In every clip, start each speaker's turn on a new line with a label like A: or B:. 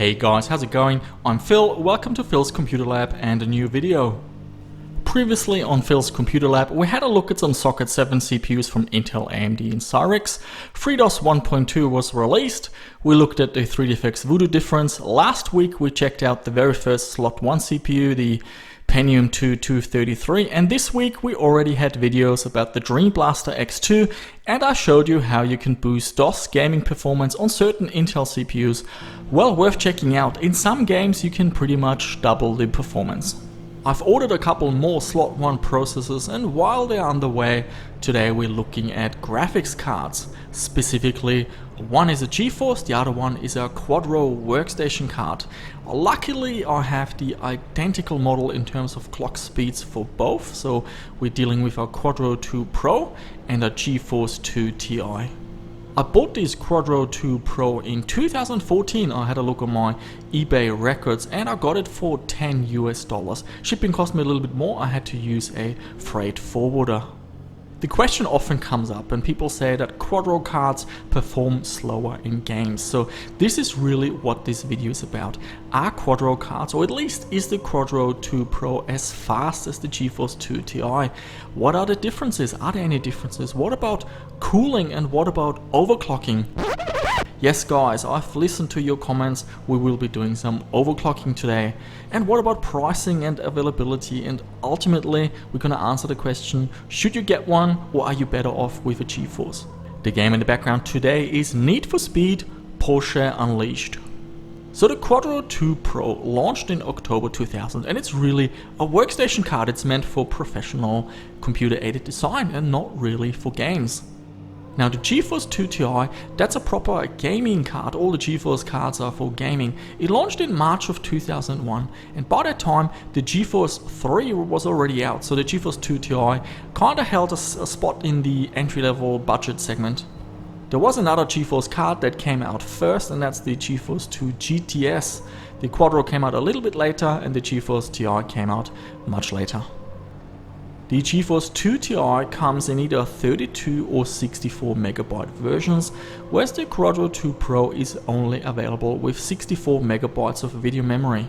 A: Hey guys, how's it going? I'm Phil, welcome to Phil's Computer Lab and a new video. Previously on Phil's Computer Lab, we had a look at some Socket 7 CPUs from Intel, AMD and Cyrix. FreeDOS 1.2 was released. We looked at the 3DFX Voodoo difference. Last week we checked out the very first Slot 1 CPU, the Pentium 2 233, and this week we already had videos about the Dream Blaster X2, and I showed you how you can boost DOS gaming performance on certain Intel CPUs. Well worth checking out. In some games you can pretty much double the performance. I've ordered a couple more Slot 1 processors, and while they're on the way, today we're looking at graphics cards. Specifically, one is a GeForce, the other one is a Quadro workstation card. Luckily, I have the identical model in terms of clock speeds for both, so we're dealing with a Quadro 2 Pro and a GeForce 2 Ti. I bought this Quadro 2 Pro in 2014. I had a look on my eBay records and I got it for $10 US. Shipping cost me a little bit more. I had to use a freight forwarder. The question often comes up and people say that Quadro cards perform slower in games. So this is really what this video is about. Are Quadro cards, or at least is the Quadro 2 Pro as fast as the GeForce 2 Ti? What are the differences? Are there any differences? What about cooling and what about overclocking? Yes guys, I've listened to your comments. We will be doing some overclocking today. And what about pricing and availability? And ultimately, we're gonna answer the question, should you get one or are you better off with a GeForce? The game in the background today is Need for Speed Porsche Unleashed. So the Quadro 2 Pro launched in October 2000 and it's really a workstation card. It's meant for professional computer-aided design and not really for games. Now the GeForce 2 Ti, that's a proper gaming card. All the GeForce cards are for gaming. It launched in March of 2001 and by that time the GeForce 3 was already out, so the GeForce 2 Ti kinda held a spot in the entry-level budget segment. There was another GeForce card that came out first, and that's the GeForce 2 GTS. The Quadro came out a little bit later and the GeForce Ti came out much later. The GeForce 2 Ti comes in either 32 or 64 megabyte versions, whereas the Quadro 2 Pro is only available with 64 megabytes of video memory.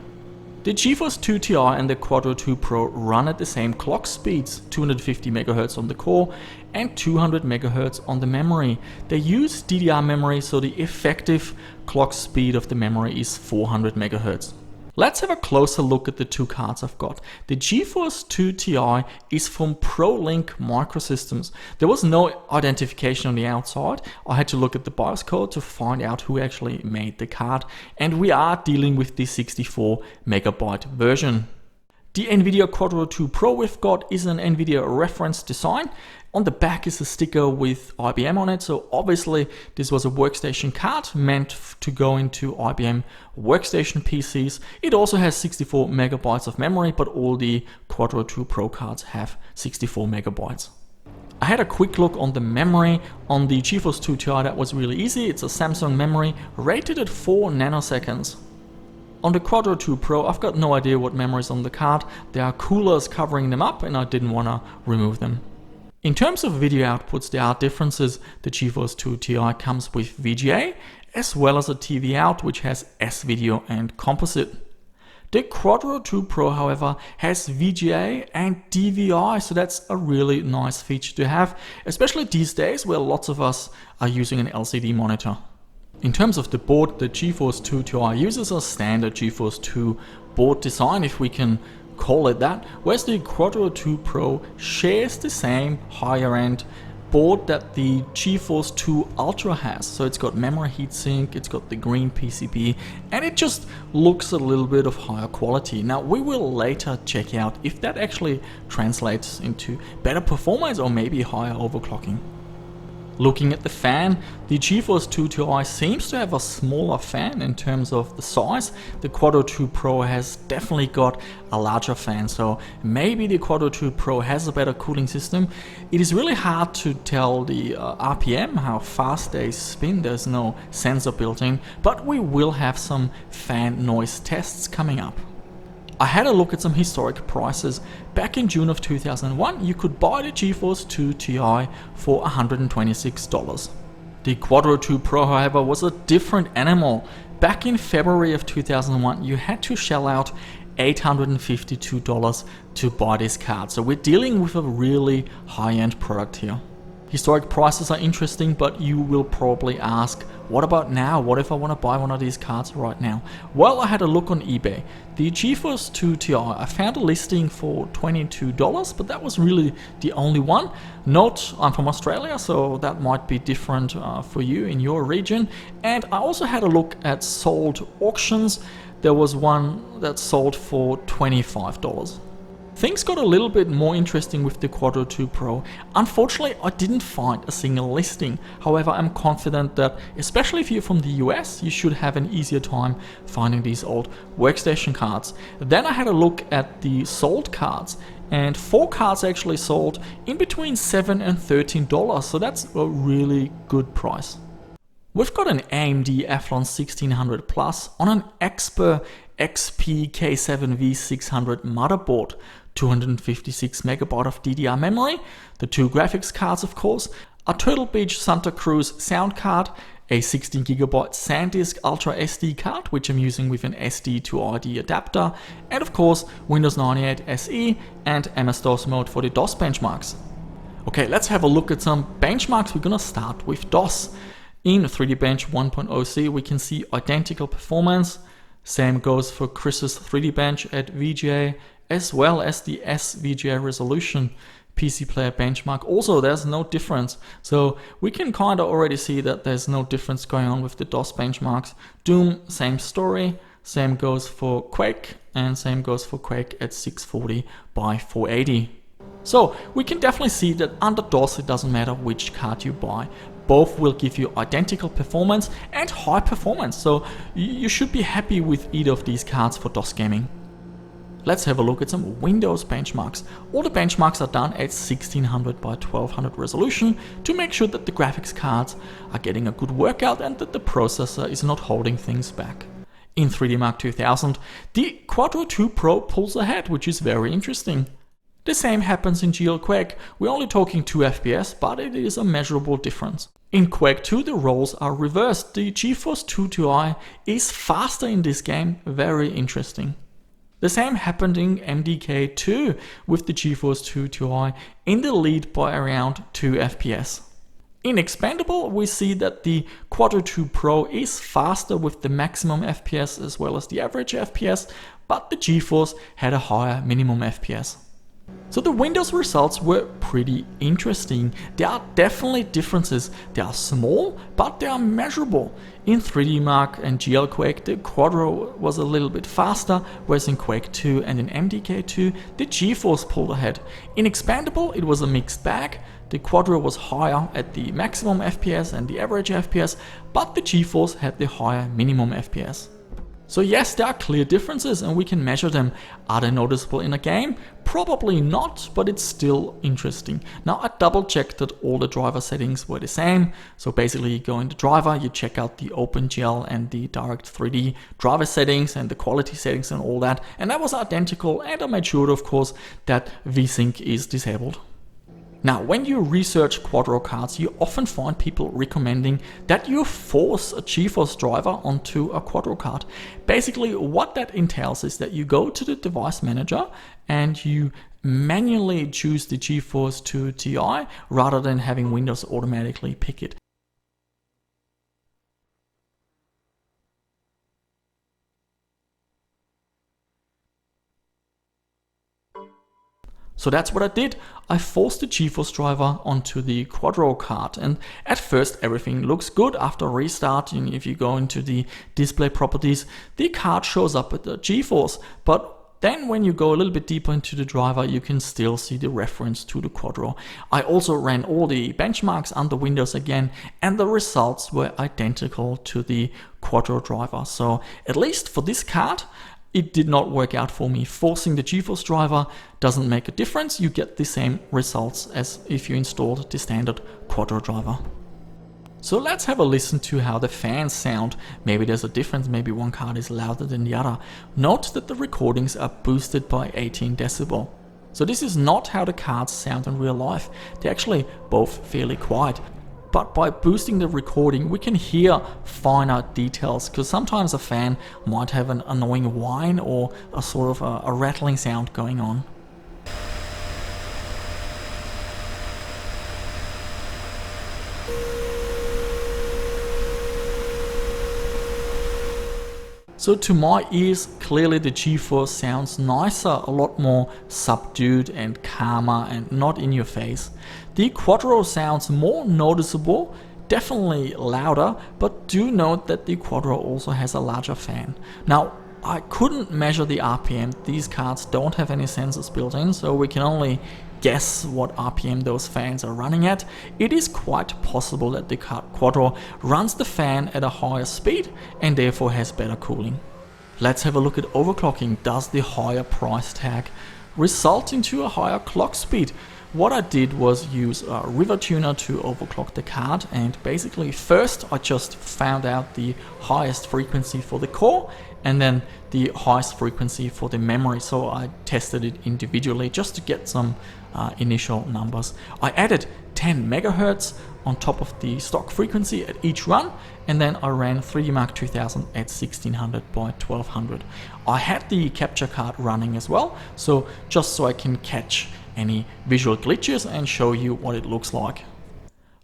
A: The GeForce 2 Ti and the Quadro 2 Pro run at the same clock speeds, 250 MHz on the core and 200 MHz on the memory. They use DDR memory, so the effective clock speed of the memory is 400 MHz. Let's have a closer look at the two cards I've got. The GeForce 2 Ti is from ProLink Microsystems. There was no identification on the outside. I had to look at the BIOS code to find out who actually made the card, and we are dealing with the 64 megabyte version. The Nvidia Quadro 2 Pro we've got is an Nvidia reference design. On the back is a sticker with IBM on it, so obviously this was a workstation card meant to go into IBM workstation PCs. It also has 64 megabytes of memory, but all the Quadro 2 Pro cards have 64 megabytes. I had a quick look on the memory on the GeForce 2 Ti. That was really easy. It's a Samsung memory rated at 4 nanoseconds. On the Quadro 2 Pro, I've got no idea what memory is on the card. There are coolers covering them up and I didn't want to remove them. In terms of video outputs, there are differences. The GeForce 2 Ti comes with VGA as well as a TV out, which has S-Video and composite. The Quadro 2 Pro, however, has VGA and DVI, so that's a really nice feature to have, especially these days where lots of us are using an LCD monitor. In terms of the board, the GeForce 2 Ti uses a standard GeForce 2 board design, if we can call it that, whereas the Quadro 2 Pro shares the same higher end board that the GeForce 2 Ultra has. So it's got memory heatsink, it's got the green PCB, and it just looks a little bit of higher quality. Now we will later check out if that actually translates into better performance or maybe higher overclocking. Looking at the fan, the GeForce 2 Ti seems to have a smaller fan in terms of the size. The Quadro 2 Pro has definitely got a larger fan, so maybe the Quadro 2 Pro has a better cooling system. It is really hard to tell the RPM, how fast they spin. There's no sensor built in, but we will have some fan noise tests coming up. I had a look at some historic prices. Back in June of 2001, you could buy the GeForce 2 Ti for $126. The Quadro 2 Pro, however, was a different animal. back in February of 2001, you had to shell out $852 to buy this card. So we're dealing with a really high-end product here. Historic prices are interesting, but you will probably ask, what about now? What if I want to buy one of these cards right now? Well, I had a look on eBay. The GeForce 2 Ti, I found a listing for $22, but that was really the only one. Note, I'm from Australia, so that might be different for you in your region. And I also had a look at sold auctions. There was one that sold for $25. Things got a little bit more interesting with the Quadro 2 Pro. Unfortunately, I didn't find a single listing. However, I'm confident that, especially if you're from the US, you should have an easier time finding these old workstation cards. Then I had a look at the sold cards, and 4 cards actually sold in between $7 and $13, so that's a really good price. We've got an AMD Athlon 1600 Plus on an Exper XP K7 V600 motherboard, 256 MB of DDR memory, the 2 graphics cards of course, a Turtle Beach Santa Cruz sound card, a 16 GB SanDisk Ultra SD card, which I'm using with an SD to ID adapter, and of course Windows 98 SE and MS-DOS mode for the DOS benchmarks. Okay, let's have a look at some benchmarks. We're gonna start with DOS. In 3D Bench 1.0C we can see identical performance. Same goes for Chris's 3D Bench at VGA, as well as the SVGA resolution PC Player benchmark. Also, there's no difference. So we can kind of already see that there's no difference going on with the DOS benchmarks. Doom, same story. Same goes for Quake, and same goes for Quake at 640 by 480. So we can definitely see that under DOS it doesn't matter which card you buy. Both will give you identical performance and high performance, so you should be happy with either of these cards for DOS gaming. Let's have a look at some Windows benchmarks. All the benchmarks are done at 1600 by 1200 resolution to make sure that the graphics cards are getting a good workout and that the processor is not holding things back. In 3D Mark 2000, the Quadro 2 Pro pulls ahead, which is very interesting. The same happens in GL Quake. We're only talking 2 FPS, but it is a measurable difference. In Quake 2 the roles are reversed. The GeForce 2 Ti is faster in this game, very interesting. The same happened in MDK 2 with the GeForce 2 Ti in the lead by around 2 FPS. In Expandable we see that the Quadro 2 Pro is faster with the maximum FPS as well as the average FPS, but the GeForce had a higher minimum FPS. So the Windows results were pretty interesting. There are definitely differences. They are small, but they are measurable. In 3D Mark and GL Quake, the Quadro was a little bit faster, whereas in Quake 2 and in MDK 2, the GeForce pulled ahead. In Expandable, it was a mixed bag. The Quadro was higher at the maximum FPS and the average FPS, but the GeForce had the higher minimum FPS. So yes, there are clear differences and we can measure them. Are they noticeable in a game? Probably not, but it's still interesting. Now I double checked that all the driver settings were the same. So basically you go in the driver, you check out the OpenGL and the Direct3D driver settings and the quality settings and all that. And that was identical, and I made sure of course that VSync is disabled. Now, when you research Quadro cards, you often find people recommending that you force a GeForce driver onto a Quadro card. Basically, what that entails is that you go to the device manager and you manually choose the GeForce 2 Ti rather than having Windows automatically pick it. So that's what I did. I forced the GeForce driver onto the Quadro card, and at first everything looks good. After restarting, if you go into the display properties, the card shows up with the GeForce, but then when you go a little bit deeper into the driver, you can still see the reference to the Quadro. I also ran all the benchmarks under Windows again, and the results were identical to the Quadro driver. So at least for this card, it did not work out for me. Forcing the GeForce driver doesn't make a difference. You get the same results as if you installed the standard Quadro driver. So let's have a listen to how the fans sound. Maybe there's a difference, maybe one card is louder than the other. Note that the recordings are boosted by 18 decibel. So this is not how the cards sound in real life. They're actually both fairly quiet. but by boosting the recording we can hear finer details, because sometimes a fan might have an annoying whine or a sort of a rattling sound going on. So to my ears, clearly the GeForce sounds nicer, a lot more subdued and calmer and not in your face. The Quadro sounds more noticeable, definitely louder, but do note that the Quadro also has a larger fan. Now, I couldn't measure the RPM, these cards don't have any sensors built in, so we can only guess what RPM those fans are running at. It is quite possible that the Quadro runs the fan at a higher speed and therefore has better cooling. Let's have a look at overclocking. Does the higher price tag result into a higher clock speed? What I did was use a river tuner to overclock the card, and basically first I just found out the highest frequency for the core and then the highest frequency for the memory, so I tested it individually just to get some initial numbers. I added 10 megahertz on top of the stock frequency at each run, and then I ran 3D Mark 2000 at 1600 by 1200. I had the capture card running as well, so just so I can catch any visual glitches and show you what it looks like.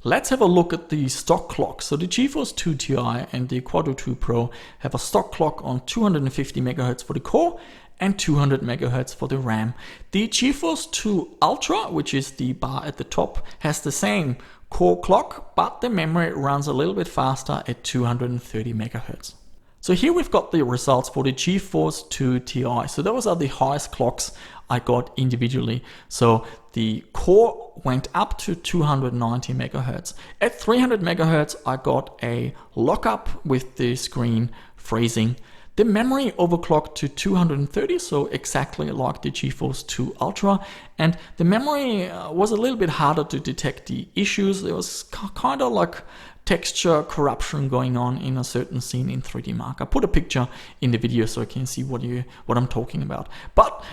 A: Let's have a look at the stock clock. So the GeForce 2 Ti and the Quadro 2 Pro have a stock clock on 250 MHz for the core and 200 MHz for the RAM. The GeForce 2 Ultra, which is the bar at the top, has the same core clock, but the memory runs a little bit faster at 230 MHz. So here we've got the results for the GeForce 2 Ti. So those are the highest clocks I got individually. So the core went up to 290 MHz. At 300 MHz I got a lockup with the screen freezing. The memory overclocked to 230, so exactly like the GeForce 2 Ultra, and the memory was a little bit harder to detect the issues. There was kind of like texture corruption going on in a certain scene in 3D Mark. I put a picture in the video so you can see what I'm talking about. But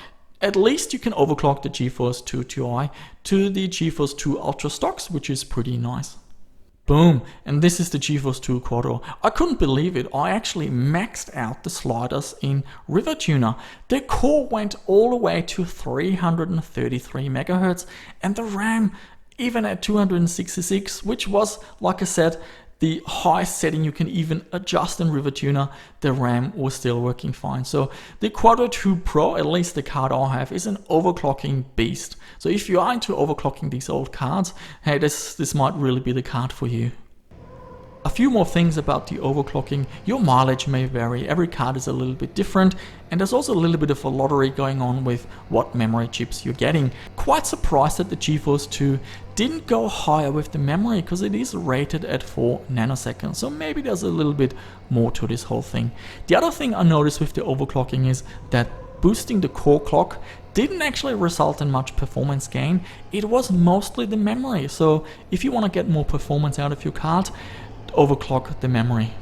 A: at least you can overclock the GeForce 2 Ti to the GeForce 2 Ultra stocks, which is pretty nice. Boom, and this is the GeForce 2 Quadro. I couldn't believe it, I actually maxed out the sliders in River Tuner. The core went all the way to 333 MHz and the RAM even at 266, which was, like I said, the highest setting you can even adjust in River Tuner. The RAM was still working fine. So the Quadro 2 Pro, at least the card I have, is an overclocking beast. So if you are into overclocking these old cards, hey, this might really be the card for you. A few more things about the overclocking. Your mileage may vary, every card is a little bit different, and there's also a little bit of a lottery going on with what memory chips you're getting. Quite surprised that the GeForce 2 didn't go higher with the memory, because it is rated at 4 nanoseconds, so maybe there's a little bit more to this whole thing. The other thing I noticed with the overclocking is that boosting the core clock didn't actually result in much performance gain. It was mostly the memory, so if you want to get more performance out of your card, overclock the memory.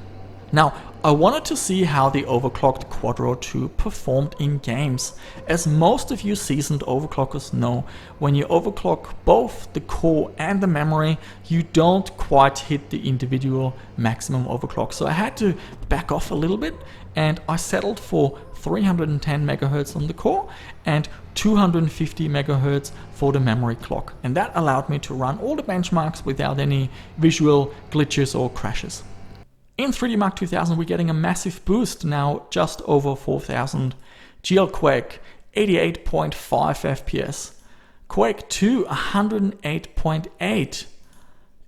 A: Now, I wanted to see how the overclocked Quadro 2 performed in games. As most of you seasoned overclockers know, when you overclock both the core and the memory, you don't quite hit the individual maximum overclock. So I had to back off a little bit, and I settled for 310 MHz on the core and 250 MHz for the memory clock. And that allowed me to run all the benchmarks without any visual glitches or crashes. In 3D Mark 2000 we're getting a massive boost, now just over 4000. GL Quake 88.5 FPS. Quake 2 108.8.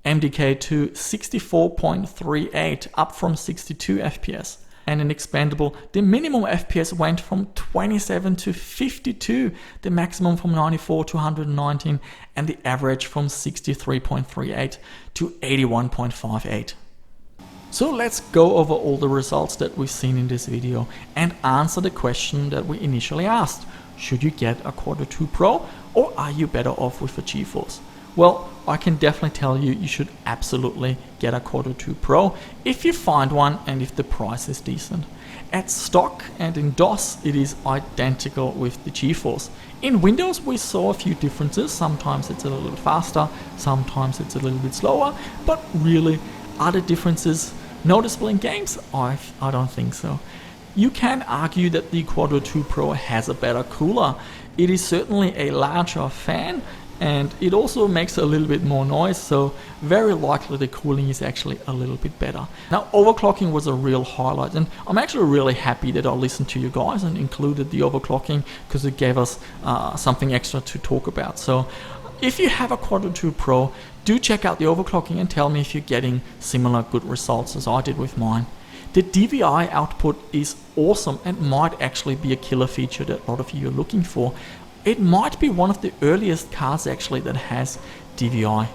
A: MDK 2 64.38, up from 62 FPS. And in expandable, the minimum FPS went from 27 to 52, the maximum from 94 to 119, and the average from 63.38 to 81.58. So let's go over all the results that we've seen in this video and answer the question that we initially asked. Should you get a Quadro 2 Pro, or are you better off with a GeForce? Well, I can definitely tell you, you should absolutely get a Quadro 2 Pro if you find one and if the price is decent. At stock and in DOS, it is identical with the GeForce. In Windows, we saw a few differences. Sometimes it's a little bit faster, sometimes it's a little bit slower, but really, are the differences noticeable in games? I don't think so. You can argue that the Quadro 2 Pro has a better cooler. It is certainly a larger fan, and it also makes a little bit more noise, so very likely the cooling is actually a little bit better. Now, overclocking was a real highlight, and I'm actually really happy that I listened to you guys and included the overclocking, because it gave us something extra to talk about. So if you have a Quadro 2 Pro, do check out the overclocking and tell me if you're getting similar good results as I did with mine. The DVI output is awesome and might actually be a killer feature that a lot of you are looking for. It might be one of the earliest cards actually that has DVI.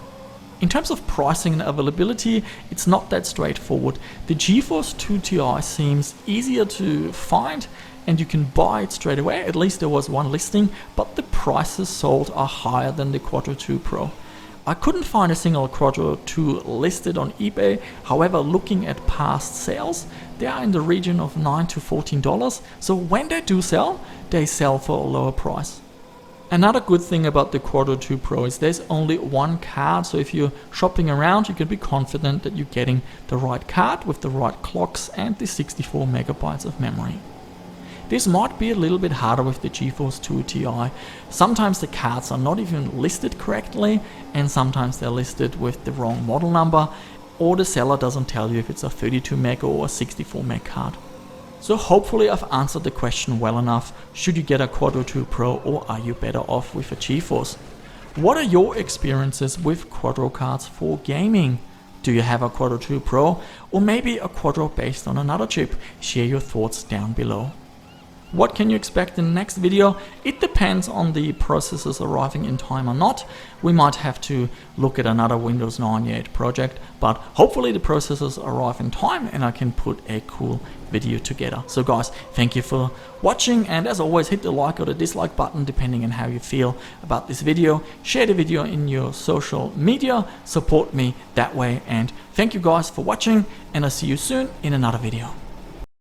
A: In terms of pricing and availability, it's not that straightforward. The GeForce 2 Ti seems easier to find and you can buy it straight away. At least there was one listing, but the prices sold are higher than the Quadro 2 Pro. I couldn't find a single Quadro 2 listed on eBay. However, looking at past sales, they are in the region of $9 to $14. So when they do sell, they sell for a lower price. Another good thing about the Quadro 2 Pro is there's only one card, so if you're shopping around, you can be confident that you're getting the right card with the right clocks and the 64 megabytes of memory. This might be a little bit harder with the GeForce 2 Ti. Sometimes the cards are not even listed correctly, and sometimes they're listed with the wrong model number, or the seller doesn't tell you if it's a 32 meg or a 64 meg card. So hopefully I've answered the question well enough. Should you get a Quadro 2 Pro or are you better off with a GeForce? What are your experiences with Quadro cards for gaming? Do you have a Quadro 2 Pro or maybe a Quadro based on another chip? Share your thoughts down below. What can you expect in the next video? It depends on the processors arriving in time or not. We might have to look at another Windows 98 project, but hopefully the processors arrive in time and I can put a cool video together. So guys, thank you for watching, and as always, hit the like or the dislike button depending on how you feel about this video. Share the video in your social media, support me that way, and thank you guys for watching, and I'll see you soon in another video.